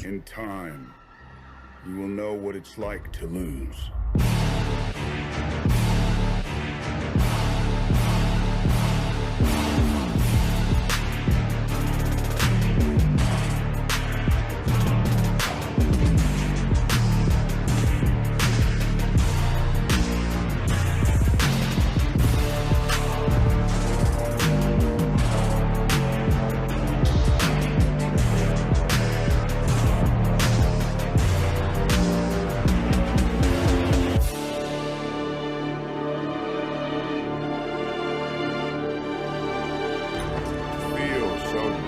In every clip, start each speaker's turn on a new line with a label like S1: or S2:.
S1: In time, you will know what it's like to lose.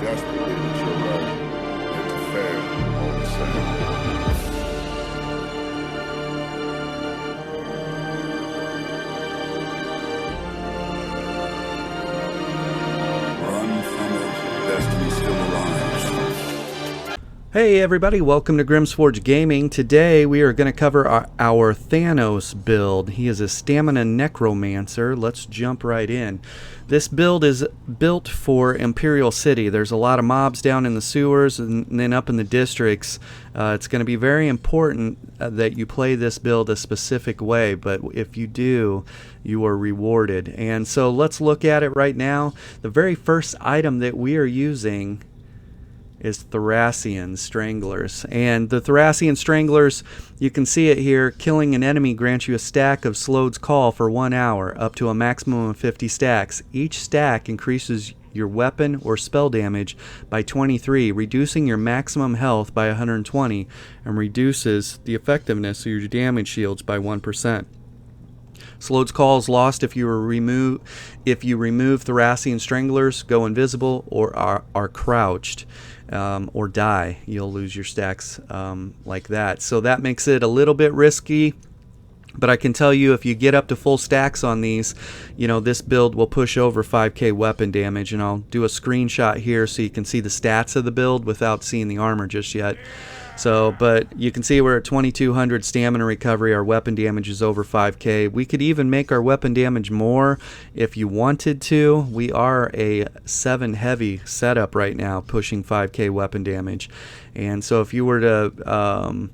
S1: Desperately that you're right. It's fair, all the same. Run from it. Destiny still arrives.
S2: Hey everybody, welcome to Grimsforge Gaming. Today we are going to cover our Thanos build. He is a stamina Necromancer. Let's jump right in. This build is built for Imperial City. There's a lot of mobs down in the sewers and then up in the districts. It's going to be very important that you play this build a specific way, but if you do, you are rewarded. And so let's look at it right now. The very first item that we are using is Thoracions Stranglers. And the Thoracions Stranglers, you can see it here, killing an enemy grants you a stack of Slow's Call for 1 hour, up to a maximum of 50 stacks. Each stack increases your weapon or spell damage by 23, reducing your maximum health by 120, and reduces the effectiveness of your damage shields by 1%. Slow's Call is lost if you remove Thoracions Stranglers, go invisible, or are crouched, or die. You'll lose your stacks like that. So that makes it a little bit risky. But I can tell you, if you get up to full stacks on these, you know, this build will push over 5k weapon damage. And I'll do a screenshot here so you can see the stats of the build without seeing the armor just yet. So, but you can see we're at 2200 stamina recovery. Our weapon damage is over 5k. We could even make our weapon damage more if you wanted to. We are a 7 heavy setup right now, pushing 5k weapon damage. And so if you were to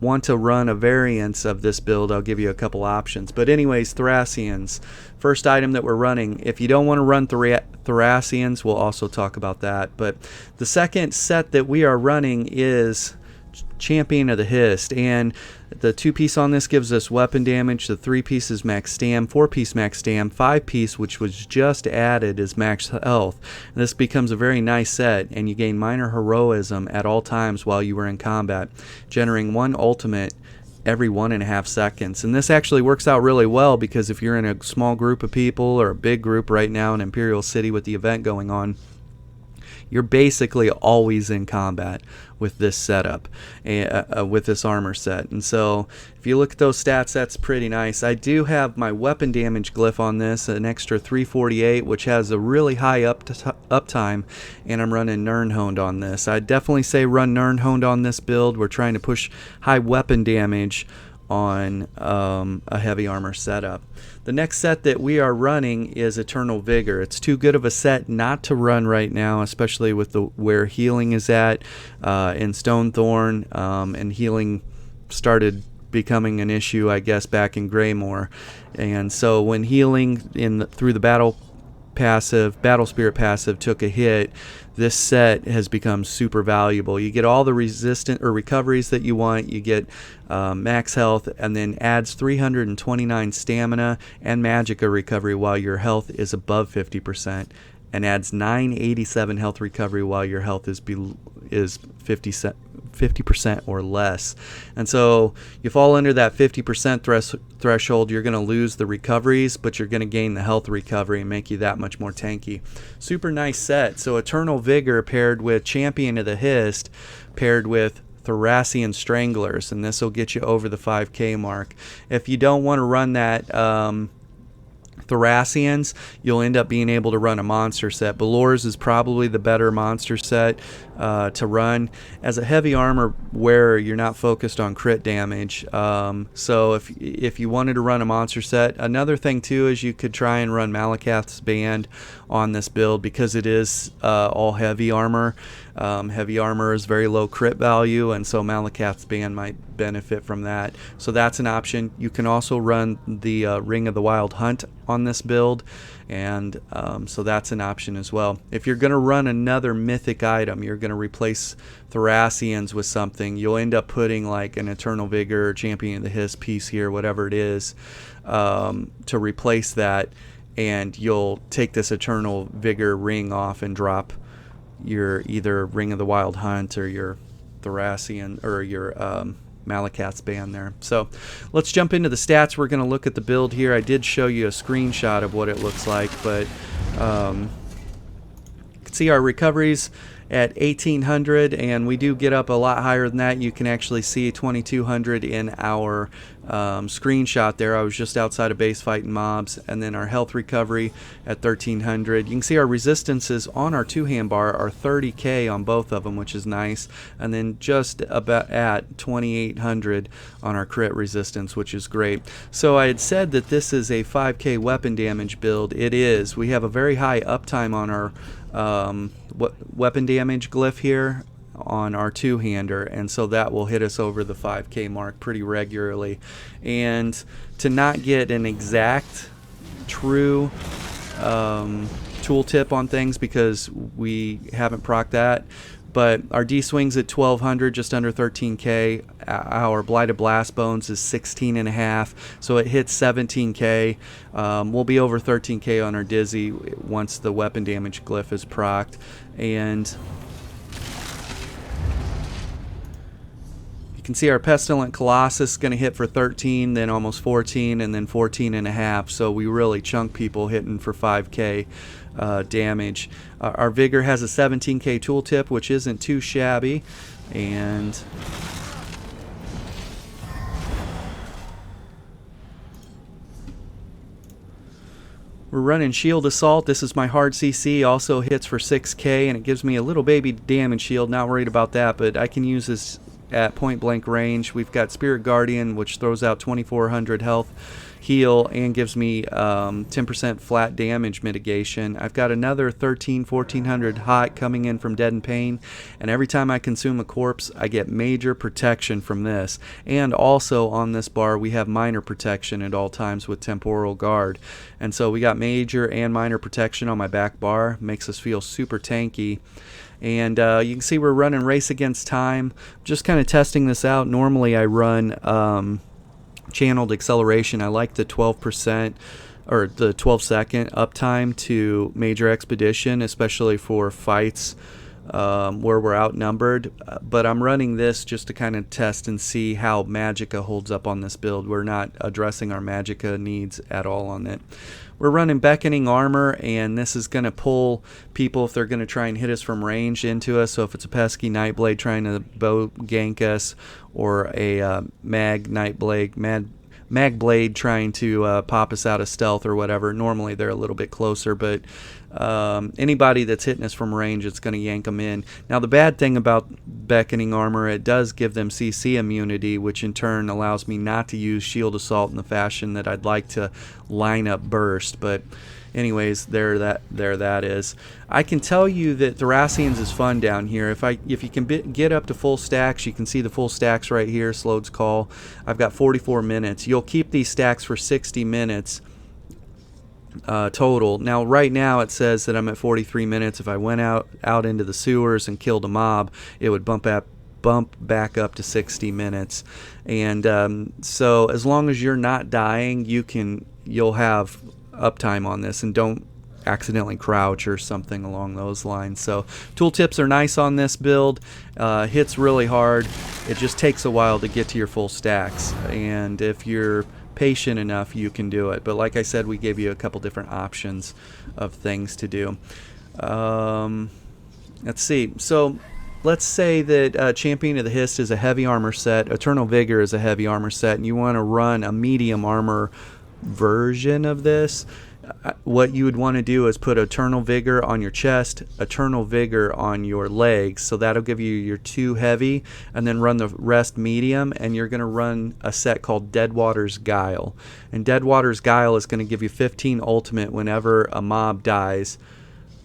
S2: want to run a variance of this build, I'll give you a couple options. But anyways, Thoracions, first item that we're running. If you don't want to run Thoracions, we'll also talk about that. But the second set that we are running is Champion of the Hist, and the 2-piece on this gives us weapon damage. The 3-piece is max stam, 4-piece max stam, 5-piece, which was just added, is max health. And this becomes a very nice set, and you gain minor heroism at all times while you were in combat, generating 1 ultimate every 1.5 seconds. And this actually works out really well, because if you're in a small group of people or a big group right now in Imperial City with the event going on, you're basically always in combat with this setup, with this armor set. And so if you look at those stats, that's pretty nice. I do have my weapon damage glyph on this, an extra 348, which has a really high uptime, and I'm running Nirnhoned on this. I'd definitely say run Nirnhoned on this build. We're trying to push high weapon damage on a heavy armor setup. The next set that we are running is Eternal Vigor. It's too good of a set not to run right now, especially with where healing is at in Stonethorn, and healing started becoming an issue, I guess, back in Greymoor. And so when healing through the battle spirit passive took a hit, this set has become super valuable. You get all the resistant or recoveries that you want. You get max health, and then adds 329 stamina and magicka recovery while your health is above 50%, and adds 987 health recovery while your health is 50% or less. And so you fall under that 50% threshold, you're going to lose the recoveries, but you're going to gain the health recovery and make you that much more tanky. Super nice set. So Eternal Vigor paired with Champion of the Hist paired with Thoracions Stranglers, and this will get you over the 5k mark. If you don't want to run that Thoracions, you'll end up being able to run a monster set. Belores is probably the better monster set. to run. As a heavy armor wearer, you're not focused on crit damage. So if you wanted to run a monster set, another thing too is you could try and run Malakath's Band on this build because it is all heavy armor. Heavy armor is very low crit value, and so Malakath's Band might benefit from that. So that's an option. You can also run the Ring of the Wild Hunt on this build, and so that's an option as well. If you're going to run another mythic item, you're going to replace Thoracions with something, you'll end up putting like an Eternal Vigor or Champion of the Hiss piece here, whatever it is, to replace that, and you'll take this Eternal Vigor ring off and drop your either Ring of the Wild Hunt or your Thoracian or your Malakath's Band there. So let's jump into the stats. We're going to look at the build here. I did show you a screenshot of what it looks like, but you can see our recoveries at 1800, and we do get up a lot higher than that. You can actually see 2200 in our screenshot there. I was just outside of base fighting mobs. And then our health recovery at 1300. You can see our resistances on our two-hand bar are 30k on both of them, which is nice, and then just about at 2800 on our crit resistance, which is great. So I had said that this is a 5k weapon damage build. It is. We have a very high uptime on our weapon damage glyph here on our two-hander, and so that will hit us over the 5k mark pretty regularly. And to not get an exact true tooltip on things because we haven't procced that, but our D swings at 1200, just under 13k. Our Blighted Blast Bones is 16.5, so it hits 17k. We'll be over 13k on our Dizzy once the weapon damage glyph is procced. And you can see our Pestilent Colossus is going to hit for 13, then almost 14, and then 14.5. So we really chunk people hitting for 5k damage. Our Vigor has a 17k tooltip, which isn't too shabby, and we're running Shield Assault. This is my hard CC, also hits for 6k, and it gives me a little baby damage shield. Not worried about that, but I can use this at point blank range. We've got Spirit Guardian, which throws out 2400 health heal and gives me 10% flat damage mitigation. I've got another 1400 hot coming in from Dead and Pain, and every time I consume a corpse I get major protection from this. And also on this bar we have minor protection at all times with Temporal Guard, and so we got major and minor protection on my back bar. Makes us feel super tanky. And you can see we're running Race Against Time. Just kind of testing this out. Normally I run Channeled Acceleration. I like the 12% or the 12-second uptime to Major Expedition, especially for fights where we're outnumbered. But I'm running this just to kind of test and see how Magicka holds up on this build. We're not addressing our Magicka needs at all on it. We're running Beckoning Armor, and this is going to pull people if they're going to try and hit us from range into us. So if it's a pesky Nightblade trying to bow gank us, or a Mag Blade trying to pop us out of stealth or whatever, normally they're a little bit closer, but anybody that's hitting us from range, it's going to yank them in. Now the bad thing about Beckoning Armor, it does give them CC immunity, which in turn allows me not to use Shield Assault in the fashion that I'd like to line up Burst. But anyways, there that is. I can tell you that Thoracians is fun down here. If you can get up to full stacks, you can see the full stacks right here, Slode's Call. I've got 44 minutes. You'll keep these stacks for 60 minutes total. Now right now it says that I'm at 43 minutes. If I went out into the sewers and killed a mob, it would bump back up to 60 minutes. And so as long as you're not dying, you'll have uptime on this, and don't accidentally crouch or something along those lines. So tooltips are nice on this build. Hits really hard. It just takes a while to get to your full stacks, and if you're patient enough you can do it. But like I said, we gave you a couple different options of things to do. Let's see. So let's say that Champion of the Hist is a heavy armor set, Eternal Vigor is a heavy armor set, and you want to run a medium armor version of this. what you would want to do is put Eternal Vigor on your chest, Eternal Vigor on your legs, so that'll give you your 2 heavy, and then run the rest medium, and you're going to run a set called Deadwater's Guile. And Deadwater's Guile is going to give you 15 ultimate whenever a mob dies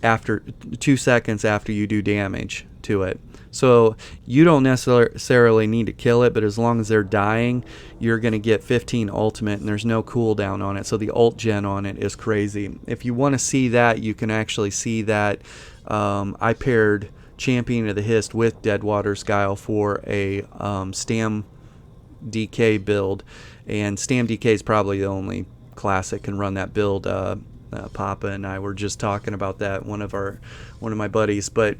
S2: after 2 seconds after you do damage to it. So you don't necessarily need to kill it, but as long as they're dying, you're going to get 15 ultimate, and there's no cooldown on it. So the ult gen on it is crazy. If you want to see that, you can actually see that. I paired Champion of the Hist with Deadwater's Guile for a Stam DK build, and Stam DK is probably the only class that can run that build. Papa and I were just talking about that, one of my buddies, but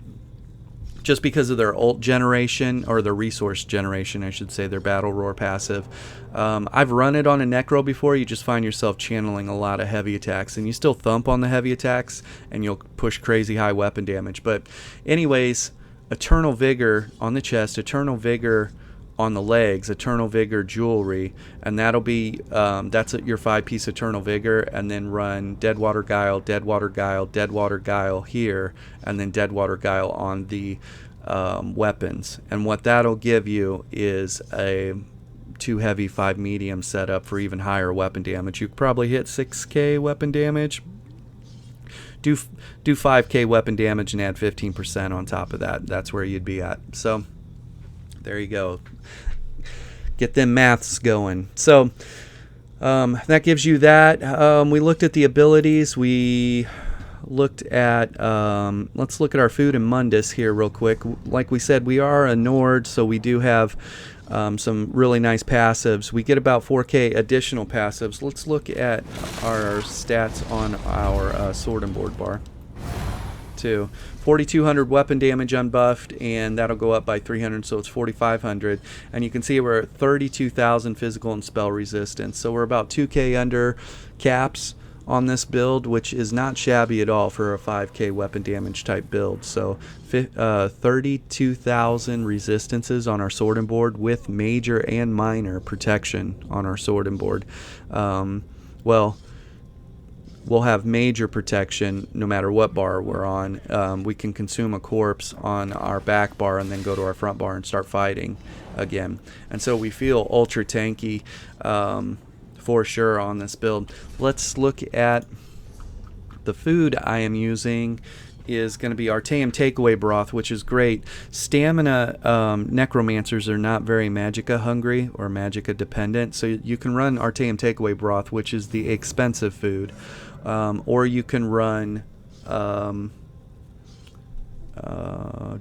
S2: just because of their ult generation, or their resource generation, I should say, their battle roar passive. I've run it on a Necro before. You just find yourself channeling a lot of heavy attacks, and you still thump on the heavy attacks, and you'll push crazy high weapon damage. But anyways, Eternal Vigor on the chest, Eternal Vigor on the legs, Eternal Vigor jewelry, and that'll be that's your 5-piece Eternal Vigor, and then run Deadwater Guile, Deadwater Guile, Deadwater Guile here, and then Deadwater Guile on the weapons. And what that'll give you is a 2 heavy, 5 medium setup for even higher weapon damage. You could probably hit 6k weapon damage. Do 5k weapon damage and add 15% on top of that. That's where you'd be at. So there you go. Get them maths going. So that gives you that. We looked at the abilities. We looked at, let's look at our food and Mundus here real quick. Like we said, we are a Nord, so we do have some really nice passives. We get about 4k additional passives. Let's look at our stats on our sword and board bar. 4,200 weapon damage unbuffed, and that'll go up by 300, so it's 4,500. And you can see we're at 32,000 physical and spell resistance, so we're about 2k under caps on this build, which is not shabby at all for a 5k weapon damage type build. So 32,000 resistances on our sword and board, with major and minor protection on our sword and board. Well, we'll have major protection no matter what bar we're on. We can consume a corpse on our back bar and then go to our front bar and start fighting again. And so we feel ultra tanky for sure on this build. Let's look at the food I am using. Is going to be Artaeum Takeaway Broth, which is great. Stamina Necromancers are not very Magicka hungry or Magicka dependent, so you can run Artaeum Takeaway Broth, which is the expensive food, or you can run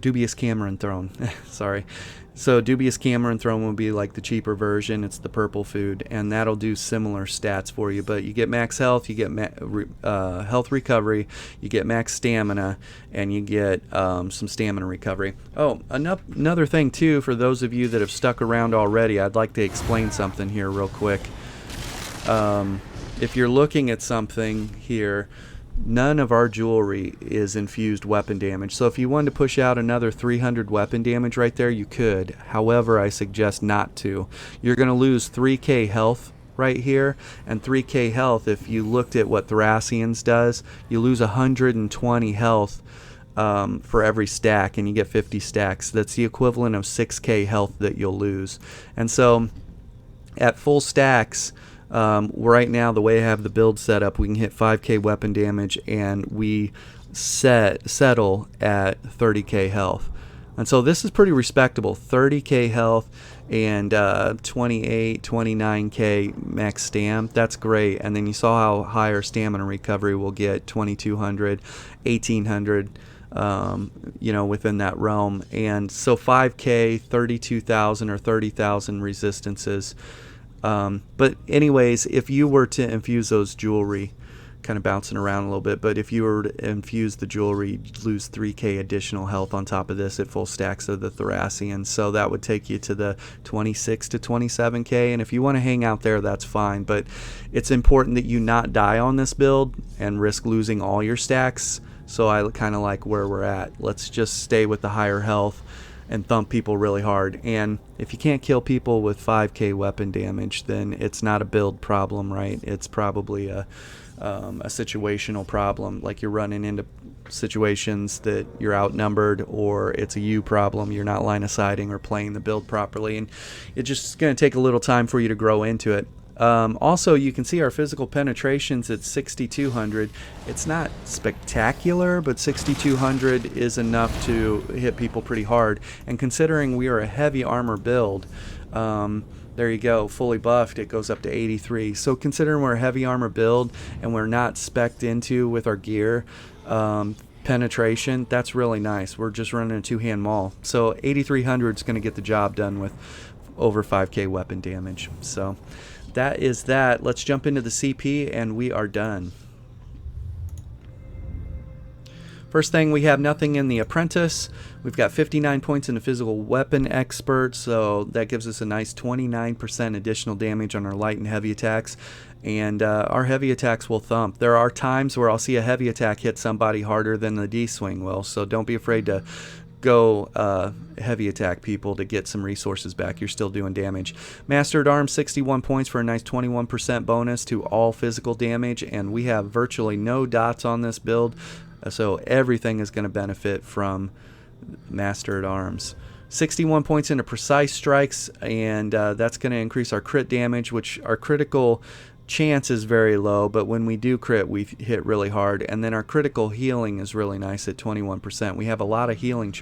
S2: Dubious Cameron Throne. Sorry. So Dubious Cameron Throne will be like the cheaper version. It's the purple food, and that'll do similar stats for you. But you get max health, you get health recovery, you get max stamina, and you get some stamina recovery. Oh, another thing too, for those of you that have stuck around already, I'd like to explain something here real quick. If you're looking at something here, none of our jewelry is infused weapon damage. So if you wanted to push out another 300 weapon damage right there, you could. However, I suggest not to. You're going to lose 3k health right here, and 3k health, if you looked at what Thoracions does, you lose 120 health for every stack, and you get 50 stacks. That's the equivalent of 6k health that you'll lose. And so at full stacks, right now, the way I have the build set up, we can hit 5k weapon damage, and we settle at 30k health. And so this is pretty respectable. 30k health and 28, 29k max stam. That's great. And then you saw how higher stamina recovery will get, 2200, 1800, within that realm. And so 5k, 32,000 or 30,000 resistances. But anyways, if you were to infuse those jewelry, kind of bouncing around a little bit, but if you were to infuse the jewelry, you'd lose 3k additional health on top of this at full stacks of the Thoracians. So that would take you to the 26 to 27k, and if you want to hang out there, that's fine. But it's important that you not die on this build and risk losing all your stacks. So I kind of like where we're at. Let's just stay with the higher health and thump people really hard. And if you can't kill people with 5k weapon damage, then it's not a build problem, right? It's probably a a situational problem, like you're running into situations that you're outnumbered, or it's a you problem, you're not line of sighting or playing the build properly, and it's just going to take a little time for you to grow into it. Also, you can see our physical penetrations at 6,200. It's not spectacular, but 6,200 is enough to hit people pretty hard. And considering we are a heavy armor build, there you go, fully buffed, it goes up to 83. So considering we're a heavy armor build and we're not spec'd into with our gear, penetration, that's really nice. We're just running a two-hand maul. So 8,300 is going to get the job done with over 5k weapon damage. So that is that. Let's jump into the CP and we are done. First thing, we have nothing in the apprentice. We've got 59 points in the physical weapon expert, so that gives us a nice 29% additional damage on our light and heavy attacks. And our heavy attacks will thump. There are times where I'll see a heavy attack hit somebody harder than the D-swing will, so don't be afraid to go heavy attack people to get some resources back. You're still doing damage. Master at Arms, 61 points for a nice 21% bonus to all physical damage, and we have virtually no dots on this build, so everything is going to benefit from Master at Arms. 61 points into precise strikes, and that's going to increase our crit damage, which our critical chance is very low, but when we do crit, we hit really hard. And then our critical healing is really nice at 21%. We have a lot of healing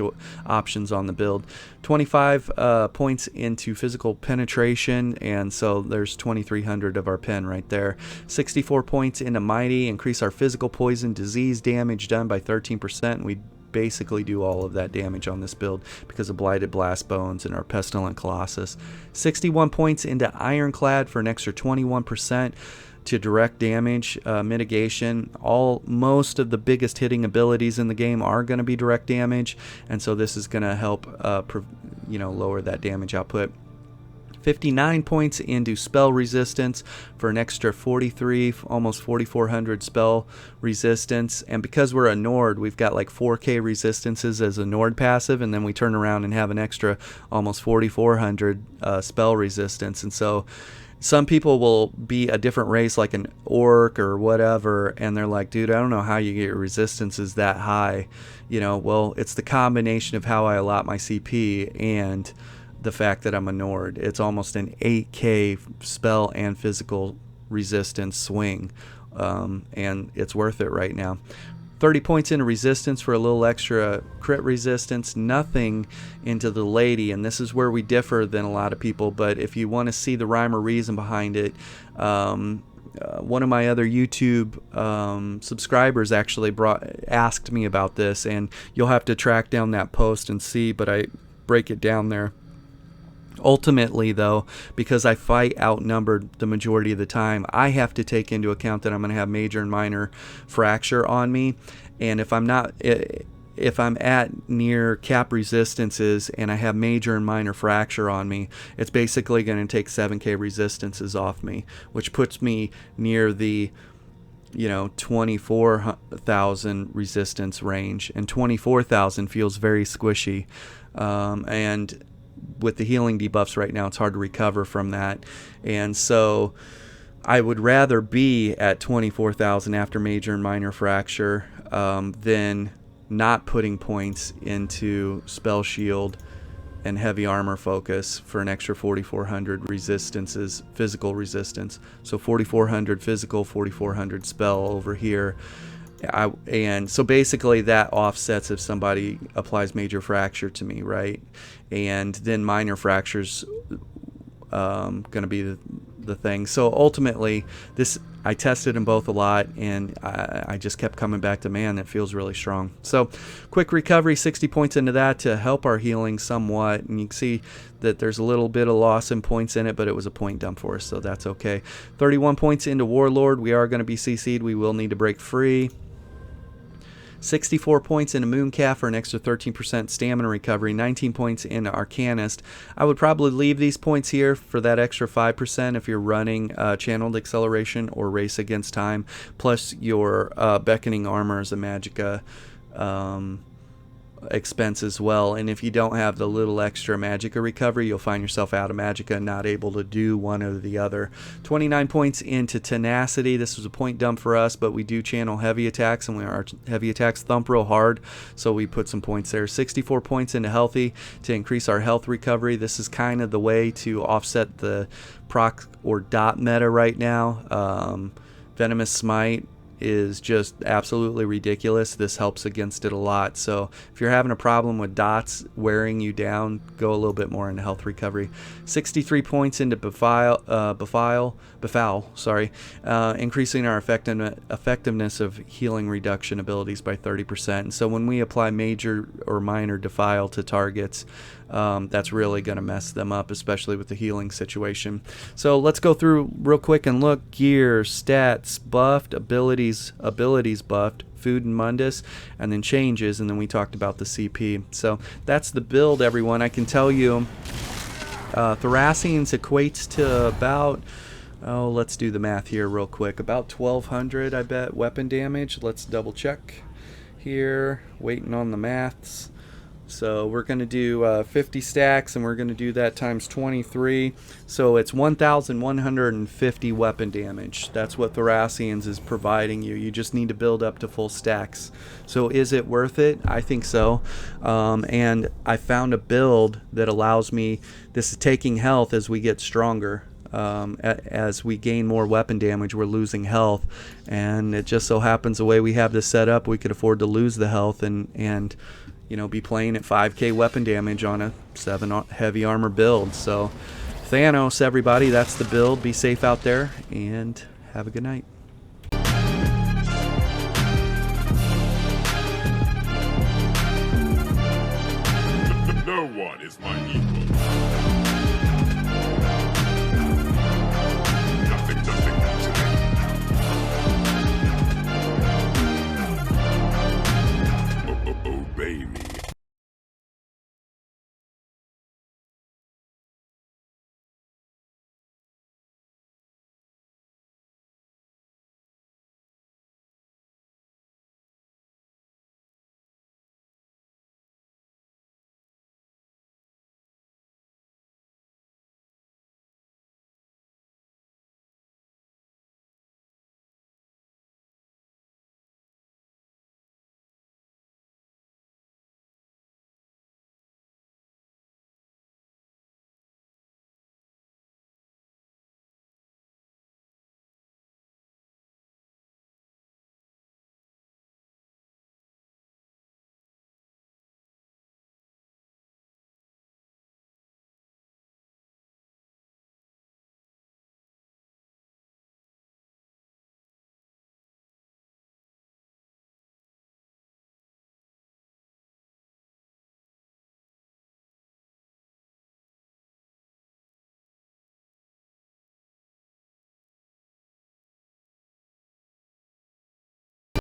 S2: options on the build. 25 points into physical penetration, and so there's 2,300 of our pen right there. 64 points into mighty, increase our physical poison disease damage done by 13%. We basically do all of that damage on this build because of Blighted Blast Bones and our Pestilent Colossus. 61 points into Ironclad for an extra 21% to direct damage mitigation. Most of the biggest hitting abilities in the game are going to be direct damage, and so this is going to help lower that damage output. 59 points into spell resistance for an extra 43, almost 4,400 spell resistance. And because we're a Nord, we've got like 4k resistances as a Nord passive, and then we turn around and have an extra almost 4,400 spell resistance. And so some people will be a different race, like an orc or whatever, and they're like, dude, I don't know how you get your resistances that high. Well, it's the combination of how I allot my CP and the fact that I'm a Nord. It's almost an 8k spell and physical resistance swing, and it's worth it right now. 30 points into resistance for a little extra crit resistance. Nothing into the lady, and this is where we differ than a lot of people, but if you want to see the rhyme or reason behind it, one of my other YouTube subscribers actually asked me about this, and you'll have to track down that post and see, but I break it down there. Ultimately, though, because I fight outnumbered the majority of the time, I have to take into account that I'm going to have major and minor fracture on me, and if I'm at near cap resistances and I have major and minor fracture on me, it's basically going to take 7k resistances off me, which puts me near the 24,000 resistance range, and 24,000 feels very squishy, and with the healing debuffs right now, it's hard to recover from that. And so I would rather be at 24,000 after major and minor fracture than not putting points into spell shield and heavy armor focus for an extra 4,400 resistances, physical resistance. So 4,400 physical, 4,400 spell over here. And so basically that offsets if somebody applies major fracture to me, right? And then minor fracture's going to be the thing. So ultimately, I tested them both a lot, and I just kept coming back to, man, that feels really strong. So quick recovery, 60 points into that to help our healing somewhat. And you can see that there's a little bit of loss in points in it, but it was a point dump for us, so that's okay. 31 points into Warlord. We are going to be CC'd. We will need to break free. 64 points into Mooncalf for an extra 13% stamina recovery, 19 points into Arcanist. I would probably leave these points here for that extra 5% if you're running Channeled Acceleration or Race Against Time, plus your Beckoning Armor as a Magicka expense as well. And if you don't have the little extra magicka recovery, you'll find yourself out of magicka and not able to do one or the other. 29 points into tenacity. This was a point dump for us, but we do channel heavy attacks, and our heavy attacks thump real hard, so we put some points there. 64 points into healthy to increase our health recovery. This is kind of the way to offset the proc or dot meta right now. Venomous Smite is just absolutely ridiculous. This helps against it a lot. So if you're having a problem with dots wearing you down, go a little bit more into health recovery. 63 points into befoul, increasing our effectiveness of healing reduction abilities by 30%. And so when we apply major or minor defile to targets, that's really going to mess them up, especially with the healing situation. So let's go through real quick and look. Gear, stats, buffed, abilities buffed, food and mundus, and then changes, and then we talked about the CP. So that's the build, everyone. I can tell you Thoracions equates to about, let's do the math here real quick, about 1200, I bet, weapon damage. Let's double check here, waiting on the maths. So we're going to do 50 stacks, and we're going to do that times 23. So it's 1,150 weapon damage. That's what Thoracions is providing you. You just need to build up to full stacks. So is it worth it? I think so. And I found a build that allows me, this is taking health as we get stronger. As we gain more weapon damage, we're losing health. And it just so happens the way we have this set up, we could afford to lose the health and you know, be playing at 5k weapon damage on a 7 heavy armor build. So Thanos, everybody, that's the build. Be safe out there, and have a good night.